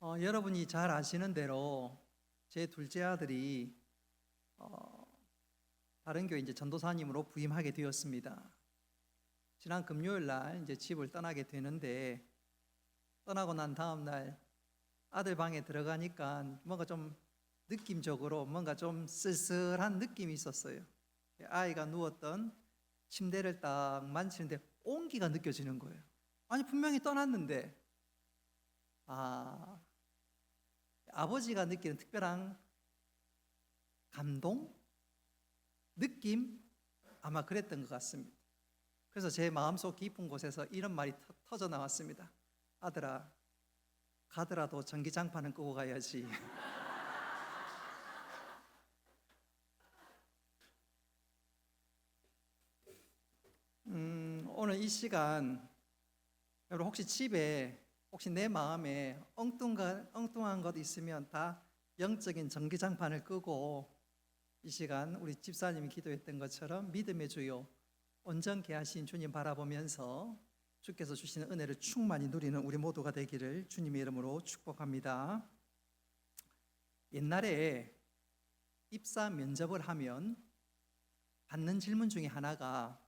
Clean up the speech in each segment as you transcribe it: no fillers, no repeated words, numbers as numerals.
여러분이 잘 아시는 대로 제 둘째 아들이 다른 교회 이제 전도사님으로 부임하게 되었습니다. 지난 금요일 날 이제 집을 떠나게 되는데, 떠나고 난 다음 날 아들 방에 들어가니까 뭔가 좀 느낌적으로 뭔가 좀 쓸쓸한 느낌이 있었어요. 아이가 누웠던 침대를 딱 만지는데 온기가 느껴지는 거예요. 아니 분명히 떠났는데, 아버지가 느끼는 특별한 감동? 느낌? 아마 그랬던 것 같습니다. 그래서 제 마음속 깊은 곳에서 이런 말이 터져 나왔습니다. 아들아, 가더라도 전기장판은 끄고 가야지. 오늘 이 시간, 여러분 혹시 집에 혹시 내 마음에 엉뚱한 것 있으면 다 영적인 전기장판을 끄고 이 시간 우리 집사님이 기도했던 것처럼 믿음의 주요 온전케 하신 주님 바라보면서 주께서 주시는 은혜를 충만히 누리는 우리 모두가 되기를 주님의 이름으로 축복합니다. 옛날에 입사 면접을 하면 받는 질문 중에 하나가,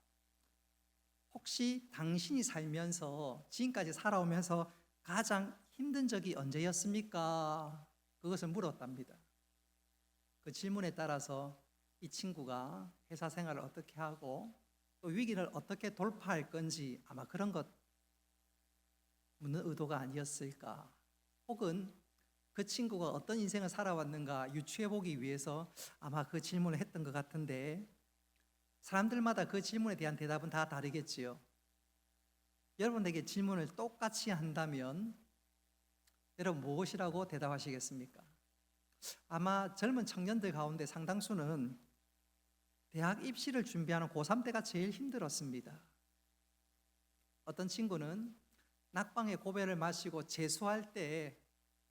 혹시 당신이 살면서 지금까지 살아오면서 가장 힘든 적이 언제였습니까? 그것을 물었답니다. 그 질문에 따라서 이 친구가 회사 생활을 어떻게 하고 또 위기를 어떻게 돌파할 건지, 아마 그런 것 묻는 의도가 아니었을까. 혹은 그 친구가 어떤 인생을 살아왔는가 유추해 보기 위해서 아마 그 질문을 했던 것 같은데, 사람들마다 그 질문에 대한 대답은 다 다르겠지요. 여러분에게 질문을 똑같이 한다면 여러분 무엇이라고 대답하시겠습니까? 아마 젊은 청년들 가운데 상당수는 대학 입시를 준비하는 고3 때가 제일 힘들었습니다. 어떤 친구는 낙방의 고배를 마시고 재수할 때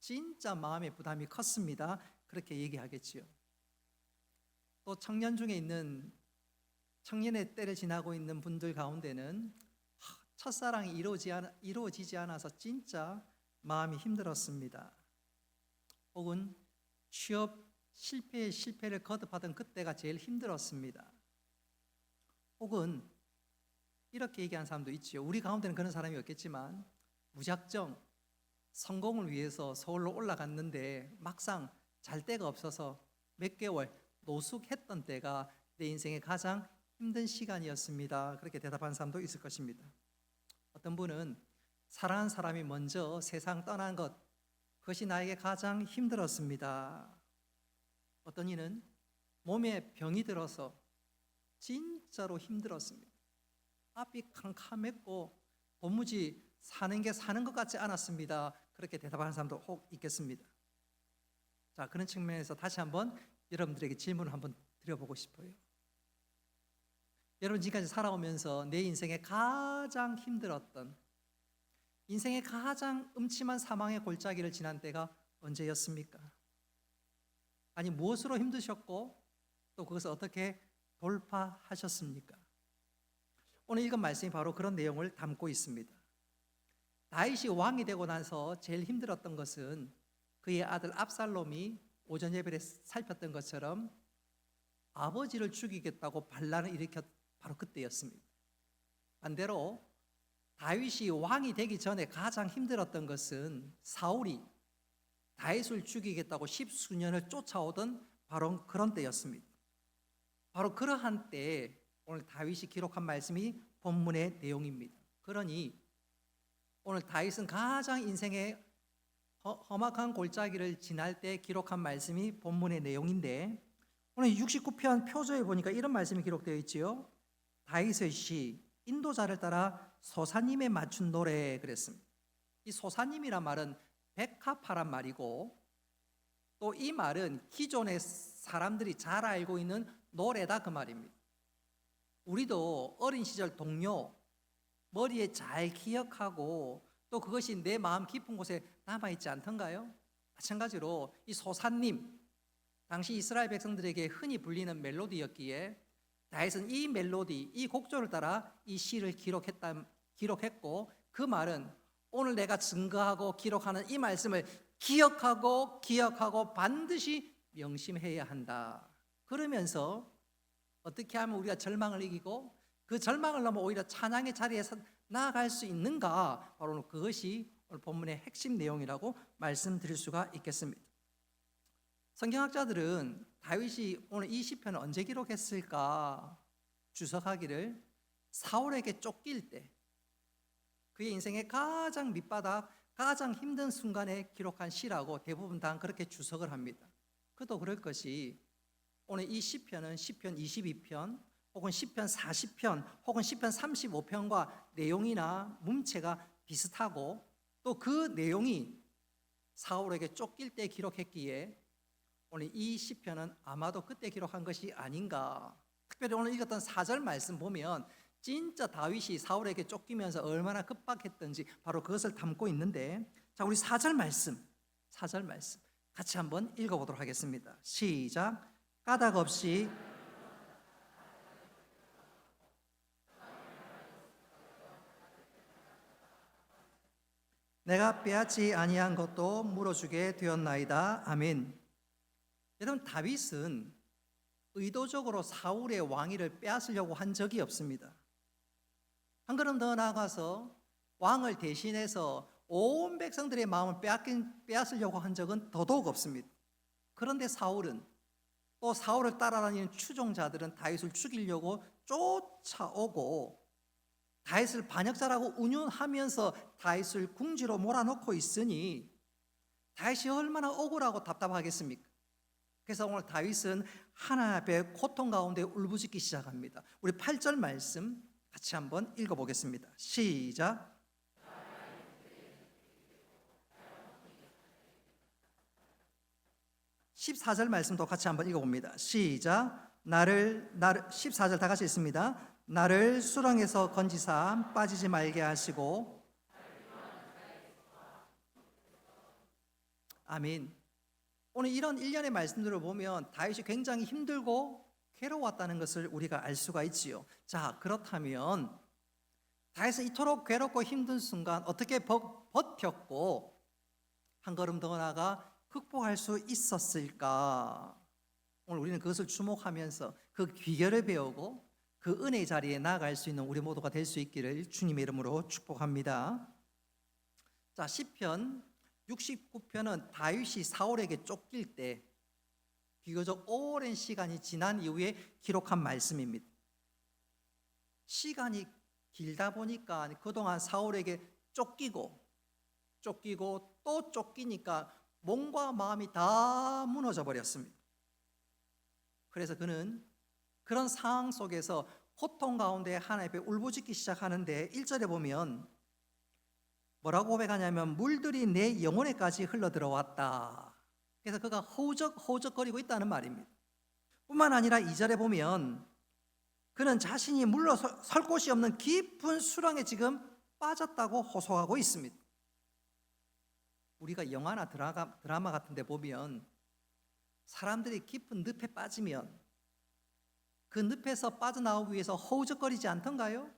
진짜 마음의 부담이 컸습니다. 그렇게 얘기하겠지요. 또 청년 중에 있는, 청년의 때를 지나고 있는 분들 가운데는 첫사랑이 이루어지지 않아서 진짜 마음이 힘들었습니다. 혹은 취업 실패를 거듭하던 그때가 제일 힘들었습니다. 혹은 이렇게 얘기하는 사람도 있지요. 우리 가운데는 그런 사람이 없겠지만 무작정 성공을 위해서 서울로 올라갔는데 막상 잘 데가 없어서 몇 개월 노숙했던 때가 내 인생의 가장 힘든 시간이었습니다. 그렇게 대답한 사람도 있을 것입니다. 어떤 분은 사랑하는 사람이 먼저 세상 떠난 것, 그것이 나에게 가장 힘들었습니다. 어떤 이는 몸에 병이 들어서 진짜로 힘들었습니다. 앞이 캄캄했고 도무지 사는 게 사는 것 같지 않았습니다. 그렇게 대답하는 사람도 혹 있겠습니다. 자, 그런 측면에서 다시 한번 여러분들에게 질문을 한번 드려보고 싶어요. 여러분 지금까지 살아오면서 내 인생에 가장 힘들었던, 인생의 가장 음침한 사망의 골짜기를 지난 때가 언제였습니까? 아니 무엇으로 힘드셨고 또 그것을 어떻게 돌파하셨습니까? 오늘 읽은 말씀이 바로 그런 내용을 담고 있습니다. 다윗이 왕이 되고 나서 제일 힘들었던 것은 그의 아들 압살롬이 오전 예배를 살폈던 것처럼 아버지를 죽이겠다고 반란을 일으켰 바로 그때였습니다. 반대로 다윗이 왕이 되기 전에 가장 힘들었던 것은 사울이 다윗을 죽이겠다고 십수년을 쫓아오던 바로 그런 때였습니다. 바로 그러한 때에 오늘 다윗이 기록한 말씀이 본문의 내용입니다. 그러니 오늘 다윗은 가장 인생의 험악한 골짜기를 지날 때 기록한 말씀이 본문의 내용인데, 오늘 69편 표저에 보니까 이런 말씀이 기록되어 있지요. 다윗의 시 인도자를 따라 소사님에 맞춘 노래, 그랬습니다. 이 소사님이란 말은 백합화란 말이고, 또 이 말은 기존의 사람들이 잘 알고 있는 노래다 그 말입니다. 우리도 어린 시절 동요 머리에 잘 기억하고 또 그것이 내 마음 깊은 곳에 남아있지 않던가요? 마찬가지로 이 소사님, 당시 이스라엘 백성들에게 흔히 불리는 멜로디였기에 다윗은 이 멜로디, 이 곡조를 따라 이 시를 기록했고, 그 말은 오늘 내가 증거하고 기록하는 이 말씀을 기억하고 반드시 명심해야 한다. 그러면서 어떻게 하면 우리가 절망을 이기고 그 절망을 넘어 오히려 찬양의 자리에서 나아갈 수 있는가? 바로 그것이 오늘 본문의 핵심 내용이라고 말씀드릴 수가 있겠습니다. 성경학자들은 다윗이 오늘 이 시편을 언제 기록했을까 주석하기를 사울에게 쫓길 때, 그의 인생의 가장 밑바닥, 가장 힘든 순간에 기록한 시라고 대부분 다 그렇게 주석을 합니다. 그도 그럴 것이 오늘 이 시편은 시편 22편 혹은 시편 40편 혹은 시편 35편과 내용이나 문체가 비슷하고 또 그 내용이 사울에게 쫓길 때 기록했기에 오늘 이 시편은 아마도 그때 기록한 것이 아닌가. 특별히 오늘 읽었던 4절 말씀 보면 진짜 다윗이 사울에게 쫓기면서 얼마나 급박했던지 바로 그것을 담고 있는데, 자, 우리 4절 말씀 같이 한번 읽어보도록 하겠습니다. 시작. 까닭 없이 내가 빼앗지 아니한 것도 물어주게 되었나이다. 아멘. 여러분, 다윗은 의도적으로 사울의 왕위를 빼앗으려고 한 적이 없습니다. 한 걸음 더 나아가서 왕을 대신해서 온 백성들의 마음을 빼앗으려고 한 적은 더더욱 없습니다. 그런데 사울은, 또 사울을 따라다니는 추종자들은 다윗을 죽이려고 쫓아오고 다윗을 반역자라고 운운하면서 다윗을 궁지로 몰아넣고 있으니 다윗이 얼마나 억울하고 답답하겠습니까? 그래서 오늘 다윗은 하나님 앞에 고통 가운데 울부짖기 시작합니다. 우리 8절 말씀 같이 한번 읽어보겠습니다. 시작. 14절 말씀도 같이 한번 읽어봅니다. 시작. 14절 다 같이 읽습니다. 나를 수렁에서 건지사 빠지지 말게 하시고. 아멘. 오늘 이런 일련의 말씀들을 보면 다윗이 굉장히 힘들고 괴로웠다는 것을 우리가 알 수가 있지요. 자, 그렇다면 다윗은 이토록 괴롭고 힘든 순간 어떻게 버텼고 한 걸음 더 나아가 극복할 수 있었을까? 오늘 우리는 그것을 주목하면서 그 비결을 배우고 그 은혜의 자리에 나아갈 수 있는 우리 모두가 될 수 있기를 주님의 이름으로 축복합니다. 자, 시편 69편은 다윗이 사울에게 쫓길 때 비교적 오랜 시간이 지난 이후에 기록한 말씀입니다. 시간이 길다 보니까 그동안 사울에게 쫓기고 또 쫓기니까 몸과 마음이 다 무너져 버렸습니다. 그래서 그는 그런 상황 속에서 고통 가운데 하나님 앞에 울부짖기 시작하는데 1절에 보면 뭐라고 고백하냐면 물들이 내 영혼에까지 흘러들어왔다. 그래서 그가 허우적거리고 있다는 말입니다. 뿐만 아니라 2절에 보면 그는 자신이 물러설 곳이 없는 깊은 수렁에 지금 빠졌다고 호소하고 있습니다. 우리가 영화나 드라마 같은 데 보면 사람들이 깊은 늪에 빠지면 그 늪에서 빠져나오기 위해서 허우적거리지 않던가요?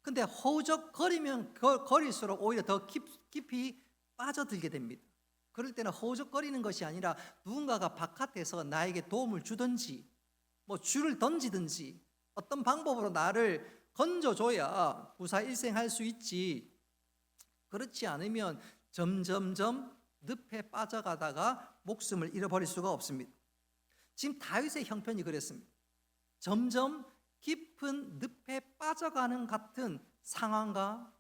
근데 허우적거리면 거릴수록 오히려 더 깊이 빠져들게 됩니다. 그럴 때는 허우적거리는 것이 아니라 누군가가 바깥에서 나에게 도움을 주든지 뭐 줄을 던지든지 어떤 방법으로 나를 건져줘야 구사일생할 수 있지. 그렇지 않으면 점점점 늪에 빠져가다가 목숨을 잃어버릴 수가 없습니다. 지금 다윗의 형편이 그랬습니다. 점점 깊은 늪에 빠져가는 같은 상황과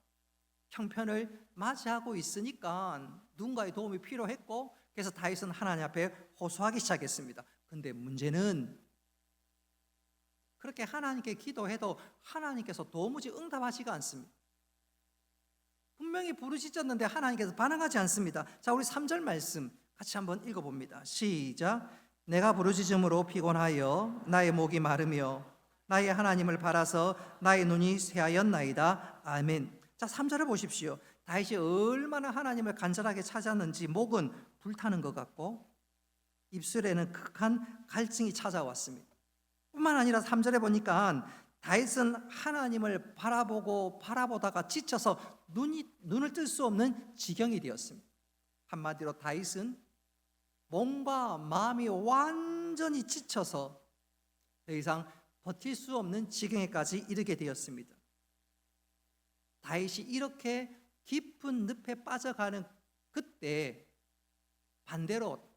형편을 맞이하고 있으니까 누군가의 도움이 필요했고, 그래서 다윗은 하나님 앞에 호소하기 시작했습니다. 근데 문제는 그렇게 하나님께 기도해도 하나님께서 도무지 응답하시가 않습니다. 분명히 부르짖었는데 하나님께서 반응하지 않습니다. 자, 우리 3절 말씀 같이 한번 읽어봅니다. 시작. 내가 부르짖음으로 피곤하여 나의 목이 마르며 나의 하나님을 바라서 나의 눈이 쇠하였나이다. 아멘. 자, 3절을 보십시오. 다윗이 얼마나 하나님을 간절하게 찾았는지 목은 불타는 것 같고 입술에는 극한 갈증이 찾아왔습니다. 뿐만 아니라 3절에 보니까 다윗은 하나님을 바라보다가 지쳐서 눈을 뜰 수 없는 지경이 되었습니다. 한마디로 다윗은 몸과 마음이 완전히 지쳐서 더 이상 버틸 수 없는 지경에까지 이르게 되었습니다. 다윗이 이렇게 깊은 늪에 빠져가는 그때 반대로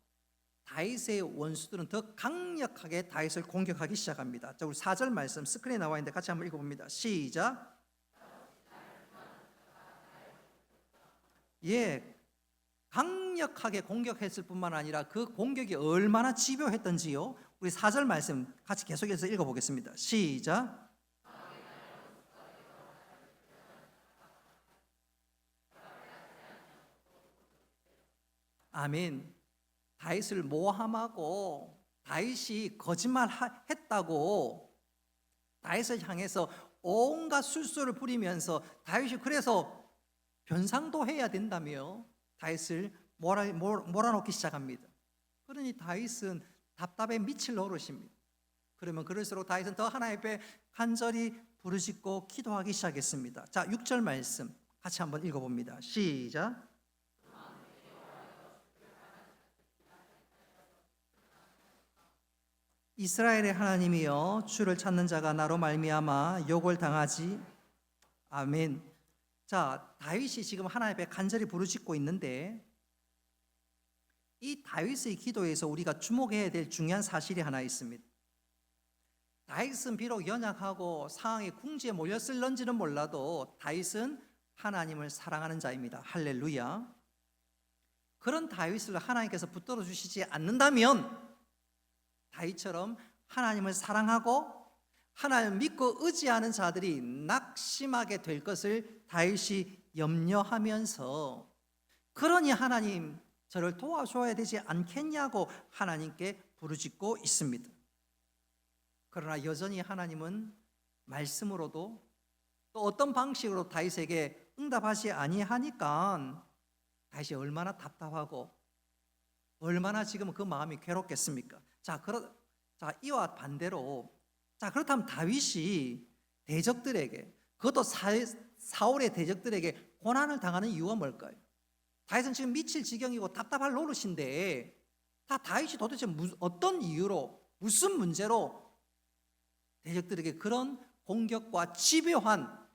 다윗의 원수들은 더 강력하게 다윗을 공격하기 시작합니다. 자, 우리 4절 말씀 스크린에 나와 있는데 같이 한번 읽어봅니다. 시작. 예, 강력하게 공격했을 뿐만 아니라 그 공격이 얼마나 집요했던지요. 우리 4절 말씀 같이 계속해서 읽어보겠습니다. 시작. 아멘. 다윗을 모함하고 다윗이 거짓말했다고 다윗을 향해서 온갖 술수를 부리면서 다윗이 그래서 변상도 해야 된다며 다윗을 몰아놓기 시작합니다. 그러니 다윗은 답답해 미칠 노릇입니다. 그러면 그럴수록 다윗은 더 하나님 앞에 간절히 부르짖고 기도하기 시작했습니다. 자, 6절 말씀 같이 한번 읽어봅니다. 시작. 이스라엘의 하나님이여, 주를 찾는 자가 나로 말미암아 욕을 당하지. 아멘. 자, 다윗이 지금 하나님 앞에 간절히 부르짖고 있는데 이 다윗의 기도에서 우리가 주목해야 될 중요한 사실이 하나 있습니다. 다윗은 비록 연약하고 상황이 궁지에 몰렸을런지는 몰라도 다윗은 하나님을 사랑하는 자입니다. 할렐루야. 그런 다윗을 하나님께서 붙들어 주시지 않는다면 다윗처럼 하나님을 사랑하고 하나님을 믿고 의지하는 자들이 낙심하게 될 것을 다윗이 염려하면서, 그러니 하나님 저를 도와줘야 되지 않겠냐고 하나님께 부르짖고 있습니다. 그러나 여전히 하나님은 말씀으로도 또 어떤 방식으로 다윗에게 응답하지 아니하니까 다윗이 얼마나 답답하고 얼마나 지금 그 마음이 괴롭겠습니까? 자, 이와 반대로, 자, 그렇다면 다윗이 대적들에게, 그것도 사울의 대적들에게 고난을 당하는 이유가 뭘까요? 다윗은 지금 미칠 지경이고 답답할 노릇인데 다윗이 도대체 어떤 이유로, 무슨 문제로 대적들에게 그런 공격과 집요한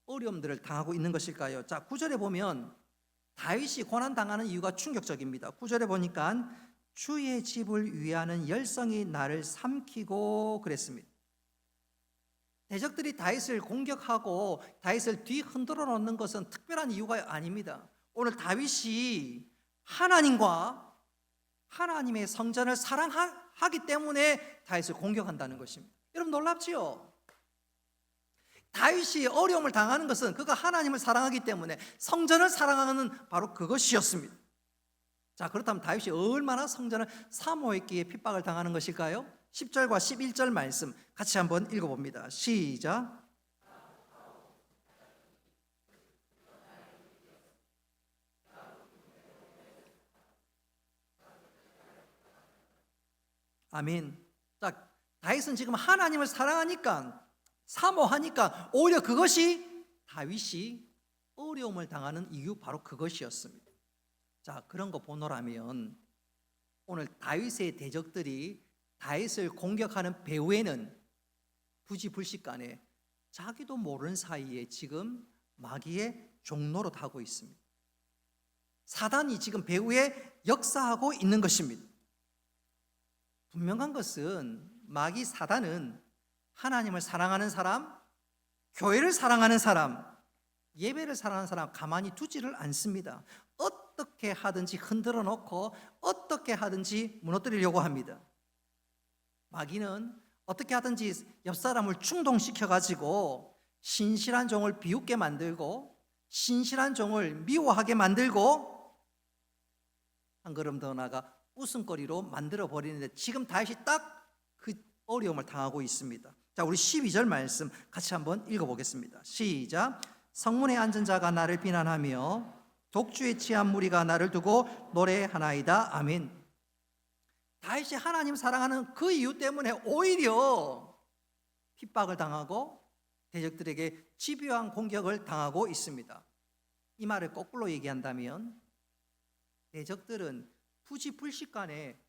어려움들을 당하고 있는 것일까요? 자, 9절에 보면 다윗이 고난당하는 이유가 충격적입니다. 9절에 보니까 주의 집을 위하는 열성이 나를 삼키고 그랬습니다. 대적들이 다윗을 공격하고 다윗을 뒤흔들어 놓는 것은 특별한 이유가 아닙니다. 오늘 다윗이 하나님과 하나님의 성전을 사랑하기 때문에 다윗을 공격한다는 것입니다. 여러분 놀랍지요? 다윗이 어려움을 당하는 것은 그가 하나님을 사랑하기 때문에, 성전을 사랑하는 바로 그것이었습니다. 자, 그렇다면 다윗이 얼마나 성전을 사모했기에 핍박을 당하는 것일까요? 10절과 11절 말씀 같이 한번 읽어봅니다. 시작. 아멘. 자, 다윗은 지금 하나님을 사랑하니까, 사모하니까 오히려 그것이 다윗이 어려움을 당하는 이유, 바로 그것이었습니다. 자, 그런 거 보노라면 오늘 다윗의 대적들이 다윗을 공격하는 배후에는 부지불식간에 자기도 모르는 사이에 지금 마귀의 종노릇하고 있습니다. 사단이 지금 배후에 역사하고 있는 것입니다. 분명한 것은 마귀 사단은 하나님을 사랑하는 사람, 교회를 사랑하는 사람, 예배를 사랑하는 사람 가만히 두지를 않습니다. 어떻게 하든지 흔들어 놓고 어떻게 하든지 무너뜨리려고 합니다. 마귀는 어떻게 하든지 옆 사람을 충동시켜 가지고 신실한 종을 비웃게 만들고 신실한 종을 미워하게 만들고 한 걸음 더 나아가 웃음거리로 만들어 버리는데, 지금 다윗이 딱 그 어려움을 당하고 있습니다. 자, 우리 12절 말씀 같이 한번 읽어보겠습니다. 시작. 성문에 앉은 자가 나를 비난하며 독주에 취한 무리가 나를 두고 노래하나이다. 아멘. 다윗이 하나님 사랑하는 그 이유 때문에 오히려 핍박을 당하고 대적들에게 집요한 공격을 당하고 있습니다. 이 말을 거꾸로 얘기한다면 대적들은 부지불식간에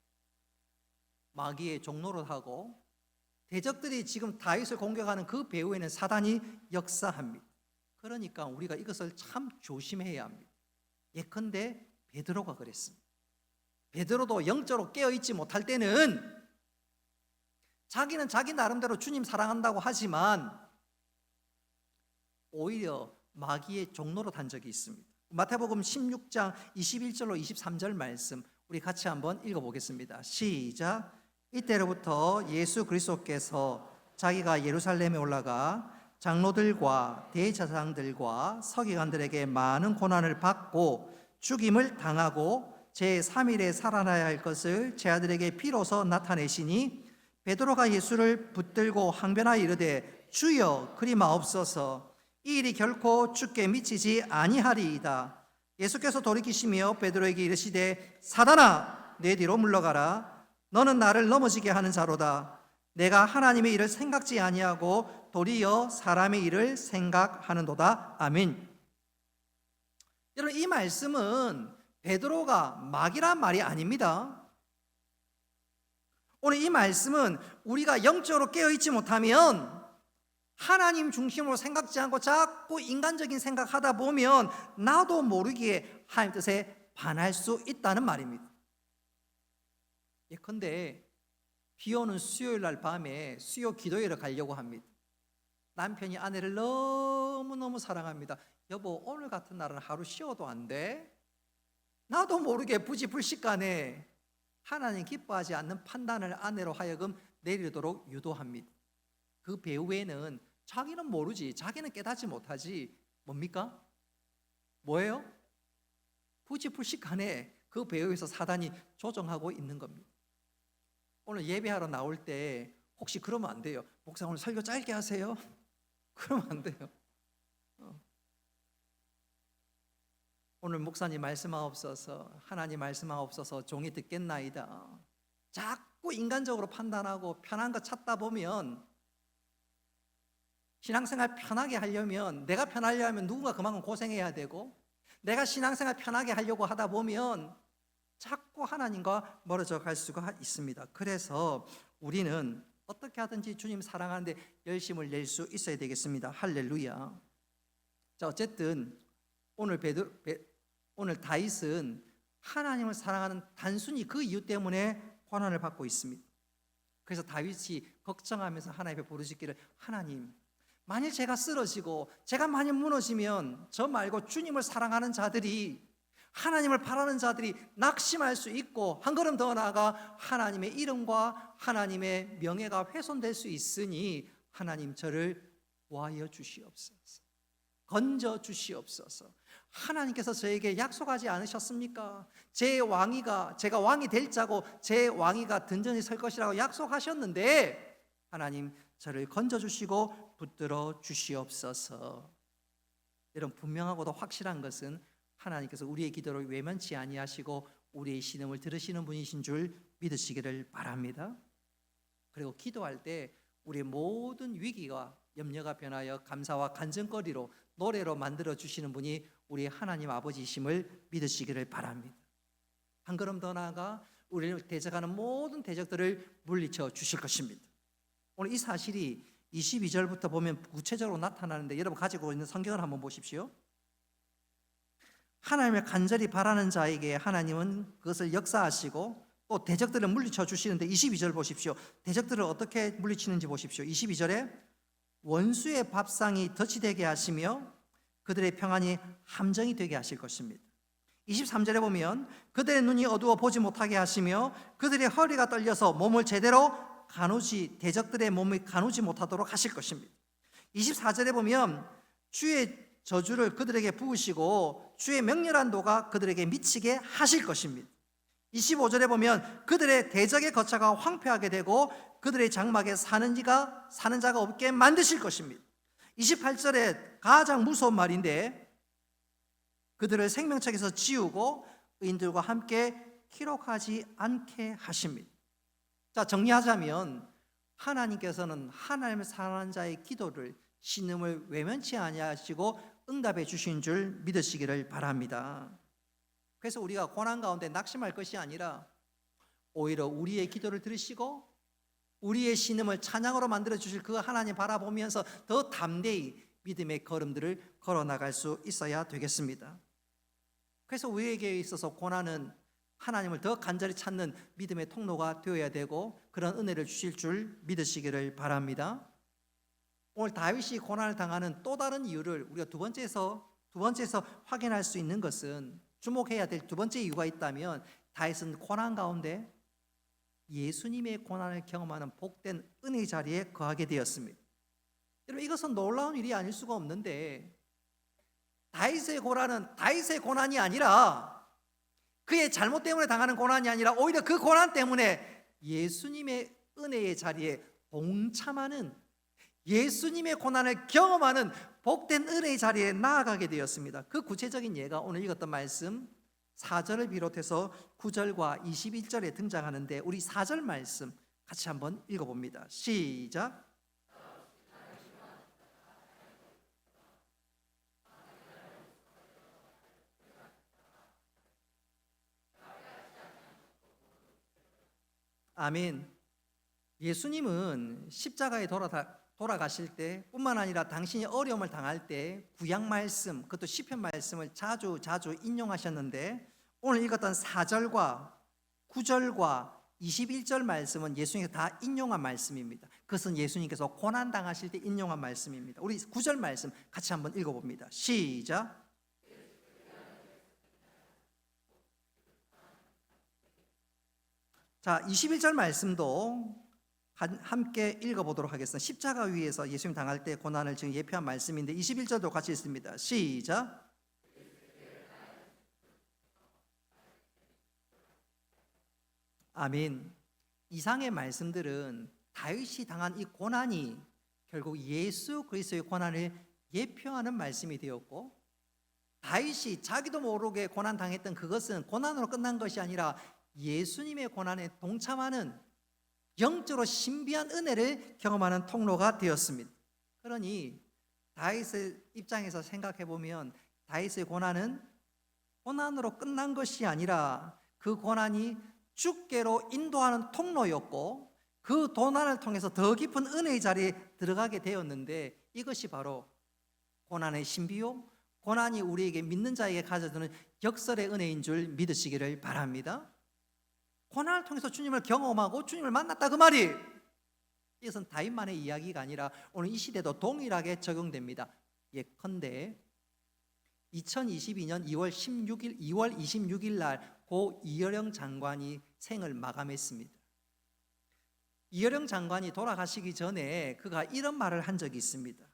마귀의 종노릇하고 대적들이 지금 다윗을 공격하는 그 배후에는 사단이 역사합니다. 그러니까 우리가 이것을 참 조심해야 합니다. 예컨대 베드로가 그랬습니다. 베드로도 영적으로 깨어있지 못할 때는 자기는 자기 나름대로 주님 사랑한다고 하지만 오히려 마귀의 종노릇 한 적이 있습니다. 마태복음 16장 21절로 23절 말씀 우리 같이 한번 읽어보겠습니다. 시작. 이때로부터 예수 그리스도께서 자기가 예루살렘에 올라가 장로들과 대제사장들과 서기관들에게 많은 고난을 받고 죽임을 당하고 제3일에 살아나야 할 것을 제 아들에게 비로소 나타내시니 베드로가 예수를 붙들고 항변하여 이르되 주여 그리 마옵소서 이 일이 결코 주께 미치지 아니하리이다. 예수께서 돌이키시며 베드로에게 이르시되 사단아 내 뒤로 물러가라. 너는 나를 넘어지게 하는 자로다. 내가 하나님의 일을 생각지 아니하고 도리어 사람의 일을 생각하는도다. 아멘. 여러분 이 말씀은 베드로가 마귀란 말이 아닙니다. 오늘 이 말씀은 우리가 영적으로 깨어있지 못하면 하나님 중심으로 생각지 않고 자꾸 인간적인 생각하다 보면 나도 모르게 하나님 뜻에 반할 수 있다는 말입니다. 예컨대 비 오는 수요일 날 밤에 수요 기도회를 가려고 합니다. 남편이 아내를 너무너무 사랑합니다. 여보 오늘 같은 날은 하루 쉬어도 안 돼? 나도 모르게 부지불식간에 하나님 기뻐하지 않는 판단을 아내로 하여금 내리도록 유도합니다. 그 배후에는 자기는 모르지, 자기는 깨닫지 못하지 뭡니까? 뭐예요? 부지불식간에 그 배후에서 사단이 조정하고 있는 겁니다. 오늘 예배하러 나올 때 혹시 그러면 안 돼요. 목사 오늘 설교 짧게 하세요. 그러면 안 돼요. 오늘 목사님 말씀하옵소서, 하나님 말씀하옵소서, 종이 듣겠나이다. 자꾸 인간적으로 판단하고 편한 거 찾다 보면 신앙생활 편하게 하려면, 내가 편하려면 누군가 그만큼 고생해야 되고, 내가 신앙생활 편하게 하려고 하다 보면 자꾸 하나님과 멀어져 갈 수가 있습니다. 그래서 우리는 어떻게 하든지 주님 사랑하는데 열심을 낼 수 있어야 되겠습니다. 할렐루야. 자, 어쨌든 오늘 다윗은 하나님을 사랑하는 단순히 그 이유 때문에 고난을 받고 있습니다. 그래서 다윗이 걱정하면서 하나님 앞에 부르짖기를, 하나님 만일 제가 쓰러지고 제가 만일 무너지면 저 말고 주님을 사랑하는 자들이, 하나님을 바라는 자들이 낙심할 수 있고 한 걸음 더 나아가 하나님의 이름과 하나님의 명예가 훼손될 수 있으니 하나님 저를 구하여 주시옵소서, 건져 주시옵소서. 하나님께서 저에게 약속하지 않으셨습니까? 제가 왕이 될 자고 제 왕위가 든든히 설 것이라고 약속하셨는데 하나님 저를 건져 주시고 붙들어 주시옵소서. 여러분 분명하고도 확실한 것은 하나님께서 우리의 기도를 외면치 아니하시고 우리의 신음을 들으시는 분이신 줄 믿으시기를 바랍니다. 그리고 기도할 때 우리의 모든 위기와 염려가 변하여 감사와 간증거리로 노래로 만들어 주시는 분이 우리 하나님 아버지이심을 믿으시기를 바랍니다. 한 걸음 더 나아가 우리를 대적하는 모든 대적들을 물리쳐 주실 것입니다. 오늘 이 사실이 22절부터 보면 구체적으로 나타나는데 여러분 가지고 있는 성경을 한번 보십시오. 하나님을 간절히 바라는 자에게 하나님은 그것을 역사하시고 또 대적들을 물리쳐 주시는데 22절 보십시오. 대적들을 어떻게 물리치는지 보십시오. 22절에 원수의 밥상이 덫이 되게 하시며 그들의 평안이 함정이 되게 하실 것입니다. 23절에 보면 그들의 눈이 어두워 보지 못하게 하시며 그들의 허리가 떨려서 몸을 제대로 대적들의 몸을 가누지 못하도록 하실 것입니다. 24절에 보면 주의 저주를 그들에게 부으시고 주의 명렬한 도가 그들에게 미치게 하실 것입니다. 25절에 보면 그들의 대적의 거처가 황폐하게 되고 그들의 장막에 사는 자가 없게 만드실 것입니다. 28절에 가장 무서운 말인데 그들을 생명책에서 지우고 의인들과 함께 기록하지 않게 하십니다. 자, 정리하자면 하나님께서는 하나님을 사랑하는 자의 기도를 신음을 외면치 아니하시고 응답해 주신 줄 믿으시기를 바랍니다. 그래서 우리가 고난 가운데 낙심할 것이 아니라 오히려 우리의 기도를 들으시고 우리의 신음을 찬양으로 만들어 주실 그 하나님 바라보면서 더 담대히 믿음의 걸음들을 걸어나갈 수 있어야 되겠습니다. 그래서 우리에게 있어서 고난은 하나님을 더 간절히 찾는 믿음의 통로가 되어야 되고 그런 은혜를 주실 줄 믿으시기를 바랍니다. 오늘 다윗이 고난을 당하는 또 다른 이유를 우리가 두 번째에서 확인할 수 있는 것은, 주목해야 될 두 번째 이유가 있다면, 다윗은 고난 가운데 예수님의 고난을 경험하는 복된 은혜 자리에 거하게 되었습니다. 여러분, 이것은 놀라운 일이 아닐 수가 없는데, 다윗의 고난은 다윗의 고난이 아니라, 그의 잘못 때문에 당하는 고난이 아니라 오히려 그 고난 때문에 예수님의 은혜의 자리에 동참하는, 예수님의 고난을 경험하는 복된 은혜의 자리에 나아가게 되었습니다. 그 구체적인 예가 오늘 읽었던 말씀 4절을 비롯해서 9절과 21절에 등장하는데, 우리 4절 말씀 같이 한번 읽어봅니다. 시작. 아멘. 예수님은 십자가에 돌아가실 때 뿐만 아니라 당신이 어려움을 당할 때 구약 말씀, 그것도 시편 말씀을 자주 인용하셨는데, 오늘 읽었던 4절과 9절과 21절 말씀은 예수님께서 다 인용한 말씀입니다. 그것은 예수님께서 고난 당하실 때 인용한 말씀입니다. 우리 9절 말씀 같이 한번 읽어봅니다. 시작. 자, 21절 말씀도 함께 읽어보도록 하겠습니다. 십자가 위에서 예수님 당할 때 고난을 지금 예표한 말씀인데 21절도 같이 읽습니다. 시작. 아멘. 이상의 말씀들은 다윗이 당한 이 고난이 결국 예수 그리스도의 고난을 예표하는 말씀이 되었고, 다윗이 자기도 모르게 고난 당했던 그것은 고난으로 끝난 것이 아니라 예수님의 고난에 동참하는 영적으로 신비한 은혜를 경험하는 통로가 되었습니다. 그러니 다윗의 입장에서 생각해 보면 다윗의 고난은 고난으로 끝난 것이 아니라 그 고난이 주께로 인도하는 통로였고, 그 고난을 통해서 더 깊은 은혜의 자리에 들어가게 되었는데, 이것이 바로 고난의 신비요, 고난이 우리에게 믿는 자에게 가져주는 역설의 은혜인 줄 믿으시기를 바랍니다. 고난을 통해서 주님을 경험하고 주님을 만났다, 그 말이, 이것은 다윗만의 이야기가 아니라 오늘 이 시대도 동일하게 적용됩니다. 예컨대 2022년 2월 26일 날 고 이여령 장관이 생을 마감했습니다. 이여령 장관이 돌아가시기 전에 그가 이런 말을 한 적이 있습니다.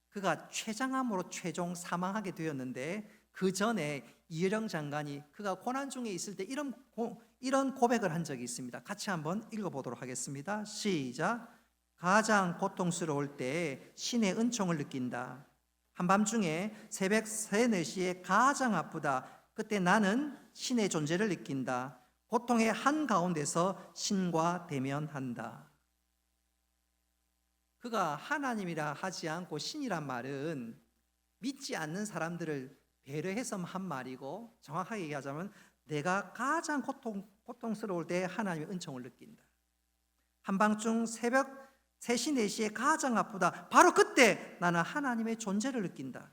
그가 췌장암으로 최종 사망하게 되었는데, 그 전에 이여령 장관이 그가 고난 중에 있을 때 이런 고백을 한 적이 있습니다. 같이 한번 읽어보도록 하겠습니다. 시작. 가장 고통스러울 때 신의 은총을 느낀다. 한밤중에 새벽 3, 4시에 가장 아프다. 그때 나는 신의 존재를 느낀다. 고통의 한가운데서 신과 대면한다. 그가 하나님이라 하지 않고 신이란 말은 믿지 않는 사람들을 배려해서 한 말이고, 정확하게 얘기하자면 내가 가장 고통스러울 때 하나님의 은총을 느낀다. 한밤중 새벽 3시, 4시에 가장 아프다. 바로 그때 나는 하나님의 존재를 느낀다.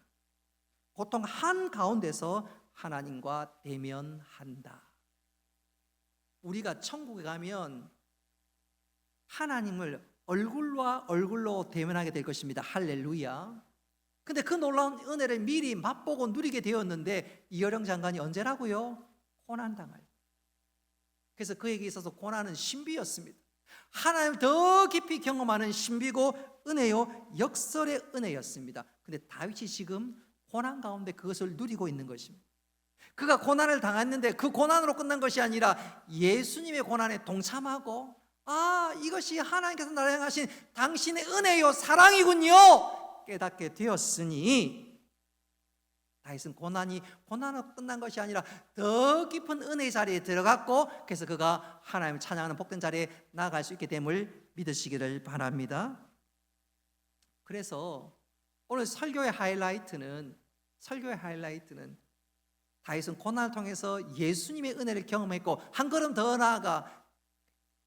고통 한가운데서 하나님과 대면한다. 우리가 천국에 가면 하나님을 얼굴과 얼굴로 대면하게 될 것입니다. 할렐루야. 근데 그 놀라운 은혜를 미리 맛보고 누리게 되었는데, 이여령 장관이 언제라고요? 고난당할 때. 그래서 그에게 있어서 고난은 신비였습니다. 하나님을 더 깊이 경험하는 신비고 은혜요, 역설의 은혜였습니다. 근데 다윗이 지금 고난 가운데 그것을 누리고 있는 것입니다. 그가 고난을 당했는데 그 고난으로 끝난 것이 아니라 예수님의 고난에 동참하고, 이것이 하나님께서 나를 향하신 당신의 은혜요, 사랑이군요 깨닫게 되었으니, 다윗은 고난으로 끝난 것이 아니라 더 깊은 은혜의 자리에 들어갔고, 그래서 그가 하나님을 찬양하는 복된 자리에 나아갈 수 있게 됨을 믿으시기를 바랍니다. 그래서 오늘 설교의 하이라이트는 설교의 하이라이트는 다윗은 고난을 통해서 예수님의 은혜를 경험했고 한 걸음 더 나아가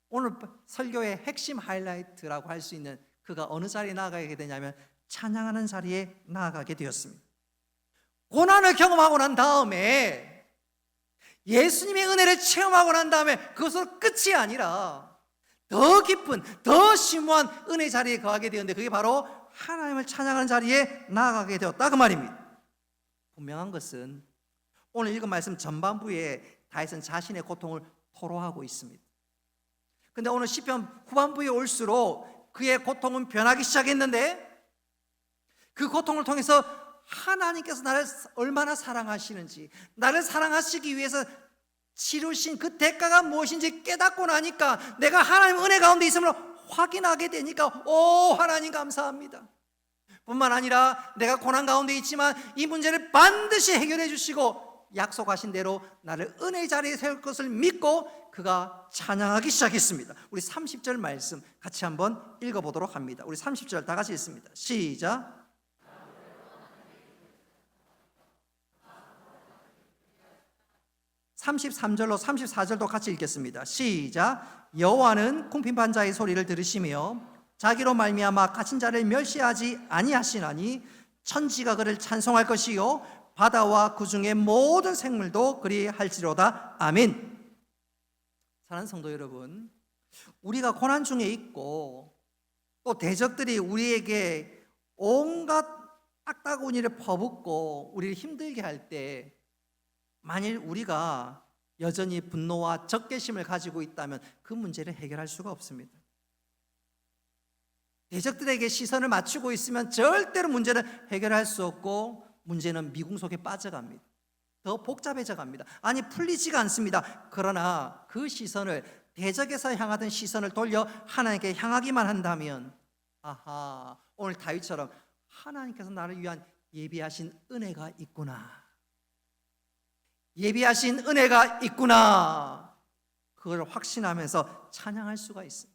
오늘 설교의 핵심 하이라이트라고 할 수 있는 그가 어느 자리에 나아가게 되냐면 찬양하는 자리에 나아가게 되었습니다. 고난을 경험하고 난 다음에 예수님의 은혜를 체험하고 난 다음에 그것으로 끝이 아니라 더 깊은 더 심오한 은혜 자리에 거하게 되었는데 그게 바로 하나님을 찬양하는 자리에 나아가게 되었다 그 말입니다. 분명한 것은 오늘 읽은 말씀 전반부에 다윗은 자신의 고통을 토로하고 있습니다. 근데 오늘 시편 후반부에 올수록 그의 고통은 변하기 시작했는데 그 고통을 통해서 하나님께서 나를 얼마나 사랑하시는지, 나를 사랑하시기 위해서 치르신 그 대가가 무엇인지 깨닫고 나니까 내가 하나님 은혜 가운데 있음을 확인하게 되니까 오 하나님 감사합니다. 뿐만 아니라 내가 고난 가운데 있지만 이 문제를 반드시 해결해 주시고 약속하신 대로 나를 은혜의 자리에 세울 것을 믿고 그가 찬양하기 시작했습니다. 우리 30절 말씀 같이 한번 읽어보도록 합니다. 우리 30절 다 같이 읽습니다. 시작. 33절로 34절도 같이 읽겠습니다. 시작. 여호와는 궁핍한 자의 소리를 들으시며 자기로 말미암아 갇힌 자를 멸시하지 아니하시나니 천지가 그를 찬송할 것이요 바다와 그 중에 모든 생물도 그리할지로다. 아멘. 사랑하는 성도 여러분, 우리가 고난 중에 있고 또 대적들이 우리에게 온갖 악다구니를 퍼붓고 우리를 힘들게 할 때 만일 우리가 여전히 분노와 적개심을 가지고 있다면 그 문제를 해결할 수가 없습니다. 대적들에게 시선을 맞추고 있으면 절대로 문제를 해결할 수 없고 문제는 미궁 속에 빠져갑니다. 더 복잡해져 갑니다. 아니 풀리지가 않습니다. 그러나 그 시선을 대적에서 향하던 시선을 돌려 하나님께 향하기만 한다면 아하 오늘 다윗처럼 하나님께서 나를 위한 예비하신 은혜가 있구나. 예비하신 은혜가 있구나. 그걸 확신하면서 찬양할 수가 있습니다.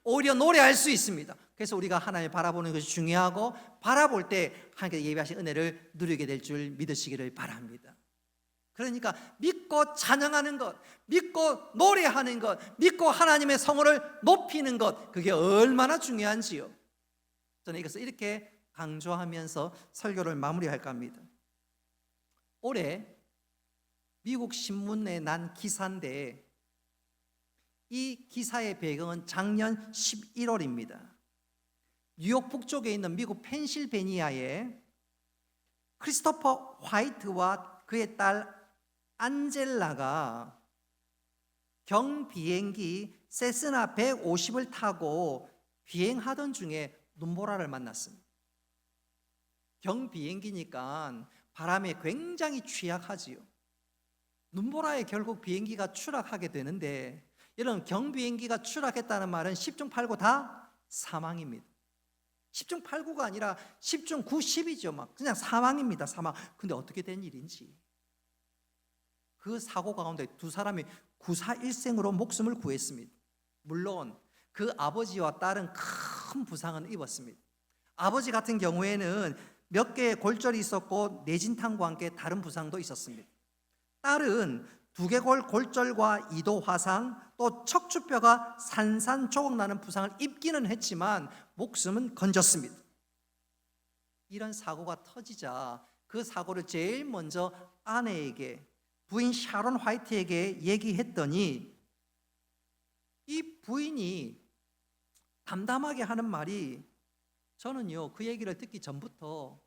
오히려 노래할 수 있습니다. 그래서 우리가 하나님을 바라보는 것이 중요하고 바라볼 때 하나님께서 예비하신 은혜를 누리게 될 줄 믿으시기를 바랍니다. 그러니까 믿고 찬양하는 것, 믿고 노래하는 것, 믿고 하나님의 성호를 높이는 것 그게 얼마나 중요한지요. 저는 이것을 이렇게 강조하면서 설교를 마무리할까 합니다. 올해 미국 신문에 난 기사인데 이 기사의 배경은 작년 11월입니다. 뉴욕 북쪽에 있는 미국 펜실베니아에 크리스토퍼 화이트와 그의 딸 안젤라가 경비행기 세스나 150을 타고 비행하던 중에 눈보라를 만났습니다. 경비행기니까 바람에 굉장히 취약하지요. 눈보라에 결국 비행기가 추락하게 되는데 여러분 경비행기가 추락했다는 말은 10중 8구 다 사망입니다. 10중 8구가 아니라 10중 9, 10이죠. 막 그냥 사망입니다. 사망. 근데 어떻게 된 일인지 그 사고 가운데 두 사람이 구사일생으로 목숨을 구했습니다. 물론 그 아버지와 딸은 큰 부상은 입었습니다. 아버지 같은 경우에는 몇 개의 골절이 있었고 뇌진탕과 함께 다른 부상도 있었습니다. 딸은 두개골 골절과 2도 화상 또 척추뼈가 산산조각 나는 부상을 입기는 했지만 목숨은 건졌습니다. 이런 사고가 터지자 그 사고를 제일 먼저 아내에게 부인 샤론 화이트에게 얘기했더니 이 부인이 담담하게 하는 말이 저는요 그 얘기를 듣기 전부터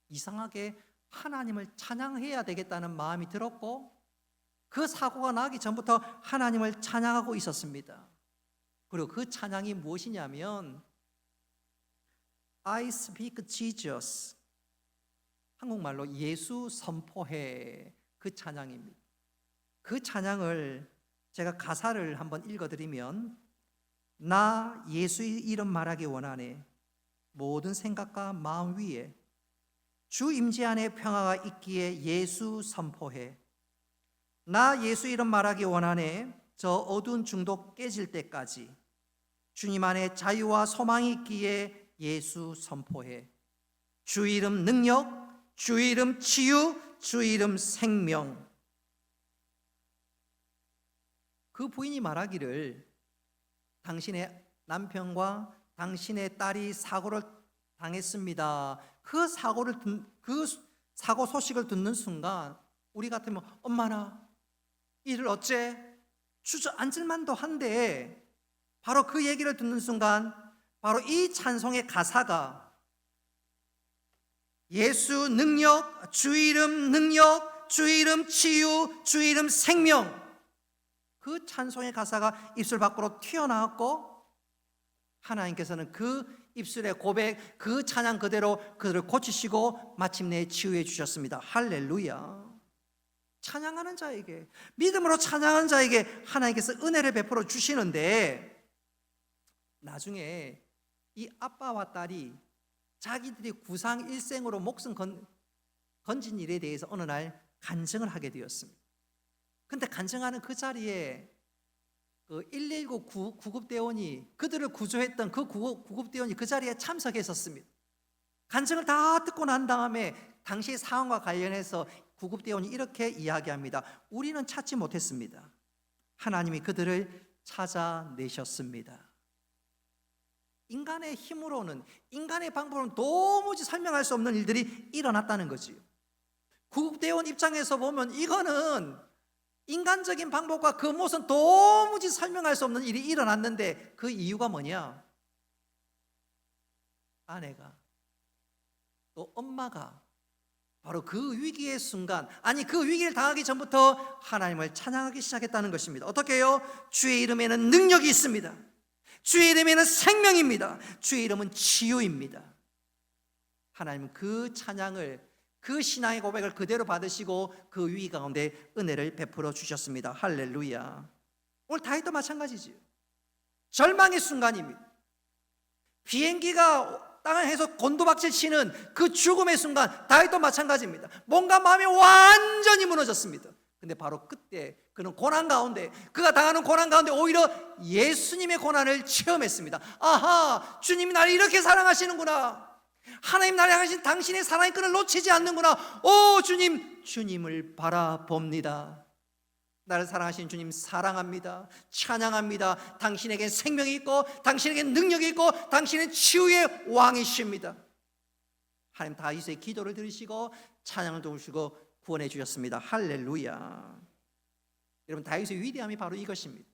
이상하게 하나님을 찬양해야 되겠다는 마음이 들었고 그 사고가 나기 전부터 하나님을 찬양하고 있었습니다. 그리고 그 찬양이 무엇이냐면 I speak Jesus, 한국말로 예수 선포해 그 찬양입니다. 그 찬양을 제가 가사를 한번 읽어드리면 나 예수의 이름 말하기 원하네 모든 생각과 마음 위에 주 임재 안에 평화가 있기에 예수 선포해 나 예수 이름 말하기 원하네 저 어두운 중도 깨질 때까지 주님 안에 자유와 소망이 있기에 예수 선포해 주 이름 능력 주의 이름 치유, 주의 이름 생명. 그 부인이 말하기를 당신의 남편과 당신의 딸이 사고를 당했습니다. 그 사고 소식을 듣는 순간 우리 같으면 엄마나 이를 어째 주저앉을 만도 한데, 바로 그 얘기를 듣는 순간 바로 이 찬송의 가사가 예수 능력, 주의 이름 능력, 주의 이름 치유, 주의 이름 생명, 그 찬송의 가사가 입술 밖으로 튀어나왔고, 하나님께서는 그 입술의 고백, 그 찬양 그대로 그들을 고치시고 마침내 치유해 주셨습니다. 할렐루야. 찬양하는 자에게, 믿음으로 찬양하는 자에게 하나님께서 은혜를 베풀어 주시는데, 나중에 이 아빠와 딸이 자기들이 구상 일생으로 목숨 건진 일에 대해서 어느 날 간증을 하게 되었습니다. 근데 간증하는 그 자리에 그 119 구급대원이, 그들을 구조했던 그 구급대원이 그 자리에 참석했었습니다. 간증을 다 듣고 난 다음에 당시 상황과 관련해서 구급대원이 이렇게 이야기합니다. 우리는 찾지 못했습니다. 하나님이 그들을 찾아내셨습니다. 인간의 힘으로는, 인간의 방법으로는 도무지 설명할 수 없는 일들이 일어났다는 거지요. 구급대원 입장에서 보면 이거는 인간적인 방법과 그 모습은 도무지 설명할 수 없는 일이 일어났는데, 그 이유가 뭐냐? 아내가, 또 엄마가 바로 그 위기의 순간, 아니 그 위기를 당하기 전부터 하나님을 찬양하기 시작했다는 것입니다. 어떻게 해요? 주의 이름에는 능력이 있습니다. 주의 이름에는 생명입니다. 주의 이름은 치유입니다. 하나님은 그 찬양을, 그 신앙의 고백을 그대로 받으시고 그 위기 가운데 은혜를 베풀어 주셨습니다. 할렐루야. 오늘 다윗도 마찬가지지요. 절망의 순간입니다. 비행기가 땅에서 곤두박질 치는 그 죽음의 순간, 다윗도 마찬가지입니다. 뭔가 마음이 완전히 무너졌습니다. 근데 바로 그때 그는 고난 가운데, 그가 당하는 고난 가운데 오히려 예수님의 고난을 체험했습니다. 아하, 주님이 나를 이렇게 사랑하시는구나. 하나님 나를 향하신 당신의 사랑의 끈을 놓치지 않는구나. 오 주님, 주님을 바라봅니다. 나를 사랑하신 주님 사랑합니다. 찬양합니다. 당신에게 생명이 있고 당신에게 능력이 있고 당신은 치유의 왕이십니다. 하나님 다윗의 기도를 들으시고 찬양을 들으시고 구원해 주셨습니다. 할렐루야. 여러분, 다윗의 위대함이 바로 이것입니다.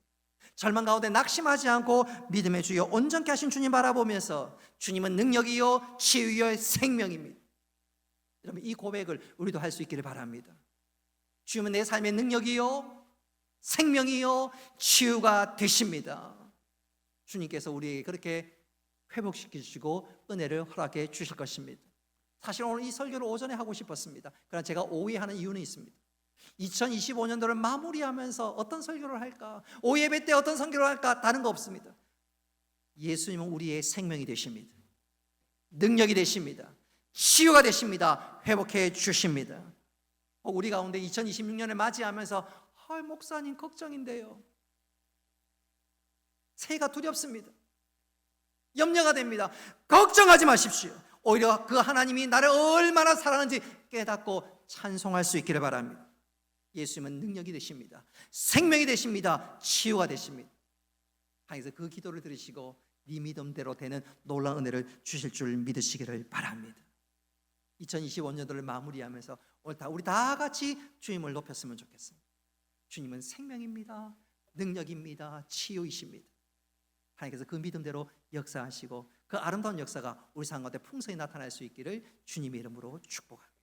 절망 가운데 낙심하지 않고 믿음의 주여 온전케 하신 주님 바라보면서 주님은 능력이요 치유요 생명입니다. 여러분, 이 고백을 우리도 할 수 있기를 바랍니다. 주님은 내 삶의 능력이요 생명이요 치유가 되십니다. 주님께서 우리에게 그렇게 회복시키시고 은혜를 허락해 주실 것입니다. 사실 오늘 이 설교를 오전에 하고 싶었습니다. 그러나 제가 오후에 하는 이유는 있습니다. 2025년도를 마무리하면서 어떤 설교를 할까, 오예배 때 어떤 설교를 할까, 다른 거 없습니다. 예수님은 우리의 생명이 되십니다. 능력이 되십니다. 치유가 되십니다. 회복해 주십니다. 우리 가운데 2026년을 맞이하면서 목사님 걱정인데요, 새해가 두렵습니다, 염려가 됩니다. 걱정하지 마십시오. 오히려 그 하나님이 나를 얼마나 사랑하는지 깨닫고 찬송할 수 있기를 바랍니다. 예수님은 능력이 되십니다. 생명이 되십니다. 치유가 되십니다. 하나님께서 그 기도를 들으시고 네 믿음대로 되는 놀라운 은혜를 주실 줄 믿으시기를 바랍니다. 2025년도를 마무리하면서 오늘 우리 다 같이 주님을 높였으면 좋겠습니다. 주님은 생명입니다. 능력입니다. 치유이십니다. 하나님께서 그 믿음대로 역사하시고 그 아름다운 역사가 우리 삶 가운데 풍성히 나타날 수 있기를 주님의 이름으로 축복합니다.